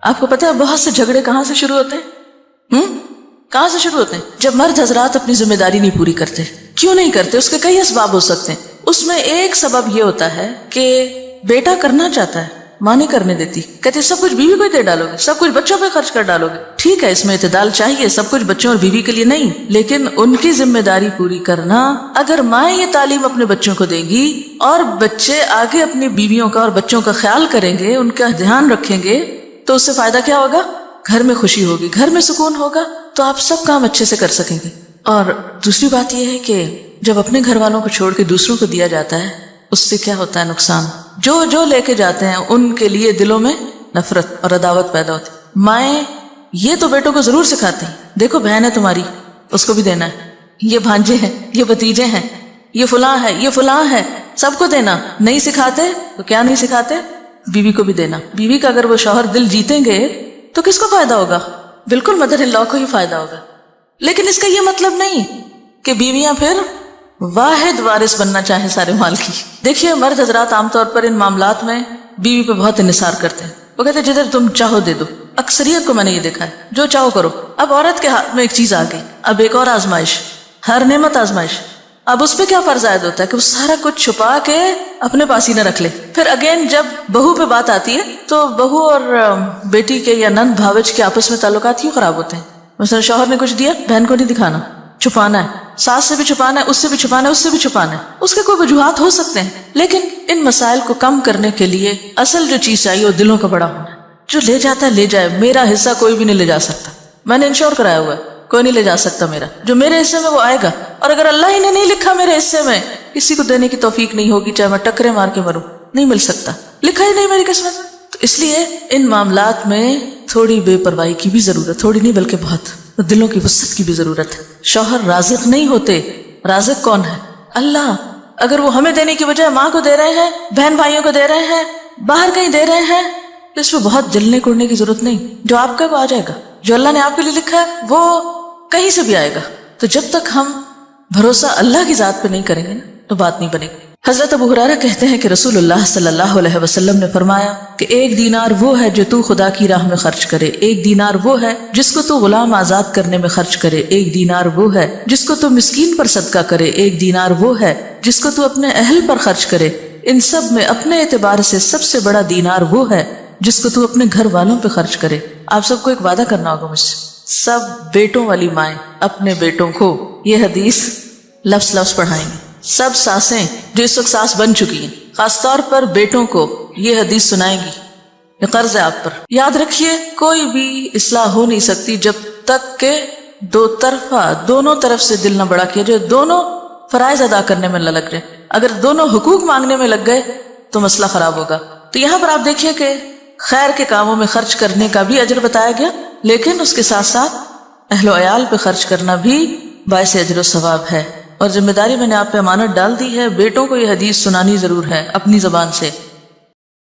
آپ کو پتا ہے بہت سے جھگڑے کہاں سے شروع ہوتے ہیں؟ کہاں سے شروع ہوتے ہیں؟ جب مرد حضرات اپنی ذمہ داری نہیں پوری کرتے. کیوں نہیں کرتے؟ اس کے کئی اسباب ہو سکتے ہیں. اس میں ایک سبب یہ ہوتا ہے کہ بیٹا کرنا چاہتا ہے، ماں نہیں کرنے دیتی، کہتے سب کچھ بیوی کو ہی دے ڈالو گے، سب کچھ بچوں پہ خرچ کر ڈالو گے. ٹھیک ہے، اس میں اعتدال چاہیے، سب کچھ بچوں اور بیوی کے لیے نہیں، لیکن ان کی ذمہ داری پوری کرنا. اگر مائیں یہ تعلیم اپنے بچوں کو دیں گی اور بچے آگے اپنی بیویوں کا اور بچوں کا خیال کریں گے، ان کا دھیان رکھیں گے، تو اس سے فائدہ کیا ہوگا؟ گھر میں خوشی ہوگی، گھر میں سکون ہوگا، تو آپ سب کام اچھے سے کر سکیں گے. اور دوسری بات یہ ہے کہ جب اپنے گھر والوں کو چھوڑ کے دوسروں کو دیا جاتا ہے، اس سے کیا ہوتا ہے نقصان؟ جو لے کے جاتے ہیں ان کے لیے دلوں میں نفرت اور عداوت پیدا ہوتی. مائیں یہ تو بیٹوں کو ضرور سکھاتے ہیں، دیکھو بہن ہے تمہاری، اس کو بھی دینا ہے، یہ بھانجے ہیں، یہ بھتیجے ہیں، یہ فلاں ہے، یہ فلاں ہے، سب کو دینا. نہیں سکھاتے تو کیا نہیں سکھاتے؟ بیوی کو بھی دینا. بیوی کا اگر وہ شوہر دل جیتیں گے تو کس کو فائدہ ہوگا؟ بالکل مدر ان لا کو ہی فائدہ ہوگا. لیکن اس کا یہ مطلب نہیں کہ بیویاں پھر واحد وارث بننا چاہیں سارے مال کی. دیکھیے مرد حضرات عام طور پر ان معاملات میں بیوی پہ بہت انحصار کرتے ہیں. وہ کہتے ہیں جدھر تم چاہو دے دو. اکثریت کو میں نے یہ دیکھا ہے، جو چاہو کرو. اب عورت کے ہاتھ میں ایک چیز آ گئی، اب ایک اور آزمائش، ہر نعمت آزمائش. اب اس پہ کیا فرض عائد ہوتا ہے کہ وہ سارا کچھ چھپا کے اپنے پاس ہی نہ رکھ لے. پھر اگین جب بہو پہ بات آتی ہے تو بہو اور بیٹی کے یا نند بھاوج کے آپس میں تعلقات ہی خراب ہوتے ہیں. مثلا شوہر نے کچھ دیا، بہن کو نہیں دکھانا، چھپانا ہے. ساس سے بھی چھپانا ہے، اس سے بھی چھپانا ہے، اس سے بھی چھپانا ہے. اس کے کوئی وجوہات ہو سکتے ہیں، لیکن ان مسائل کو کم کرنے کے لیے اصل جو چیز چاہیے وہ دلوں کا بڑا ہونا ہے. جو لے جاتا ہے لے جائے، میرا حصہ کوئی بھی نہیں لے جا سکتا. میں نے انشور کرایا ہوا ہے، کوئی نہیں لے جا سکتا میرا. جو میرے حصے میں وہ آئے گا، اور اگر اللہ ہی نے نہیں لکھا میرے حصے میں، کسی کو دینے کی توفیق نہیں ہوگی، چاہے میں ٹکرے مار کے مروں، نہیں مل سکتا. لکھا ہی نہیں میری قسمت میں. تو اس لیے ان معاملات میں تھوڑی بے پرواہی کی بھی ضرورت، تھوڑی نہیں بلکہ بہت، دلوں کی وسعت کی بھی ضرورت ہے. شوہر رازق نہیں ہوتے، رازق کون ہے؟ اللہ. اگر وہ ہمیں دینے کی بجائے ماں کو دے رہے ہیں، بہن بھائیوں کو دے رہے ہیں، باہر کہیں دے رہے ہیں، تو اس میں بہت جلنے کوڑنے کی ضرورت نہیں. جو آپ کا وہ آ جائے گا، جو اللہ نے آپ کے لیے لکھا ہے وہ کہیں سے بھی آئے گا. تو جب تک ہم بھروسہ اللہ کی ذات پہ نہیں کریں گے نا تو بات نہیں بنے گی. حضرت ابو ہریرہ کہتے ہیں کہ رسول اللہ صلی اللہ علیہ وسلم نے فرمایا کہ 1 دینار وہ ہے جو تو خدا کی راہ میں خرچ کرے، 1 دینار وہ ہے جس کو تو غلام آزاد کرنے میں خرچ کرے، 1 دینار وہ ہے جس کو تو مسکین پر صدقہ کرے، 1 دینار وہ ہے جس کو تو اپنے اہل پر خرچ کرے. ان سب میں اپنے اعتبار سے سب سے بڑا دینار وہ ہے جس کو تو اپنے گھر والوں پہ خرچ کرے. آپ سب کو ایک وعدہ کرنا ہوگا مجھ سے، سب بیٹوں والی مائیں اپنے بیٹوں کو یہ حدیث لفظ پڑھائیں گی. سب ساسیں جو اس وقت ساس بن چکی ہیں خاص طور پر بیٹوں کو یہ حدیث سنائیں گی. یہ قرض ہے آپ پر. یاد رکھیے کوئی بھی اصلاح ہو نہیں سکتی جب تک کہ دو طرفہ دونوں طرف سے دل نہ بڑا کیا جائے، دونوں فرائض ادا کرنے میں نہ لگ جائے. اگر دونوں حقوق مانگنے میں لگ گئے تو مسئلہ خراب ہوگا. تو یہاں پر آپ دیکھیے کہ خیر کے کاموں میں خرچ کرنے کا بھی اجر بتایا گیا، لیکن اس کے ساتھ ساتھ اہل و عیال پہ خرچ کرنا بھی باعث اجر و ثواب ہے. اور ذمہ داری میں نے آپ پہ امانت ڈال دی ہے، بیٹوں کو یہ حدیث سنانی ضرور ہے اپنی زبان سے.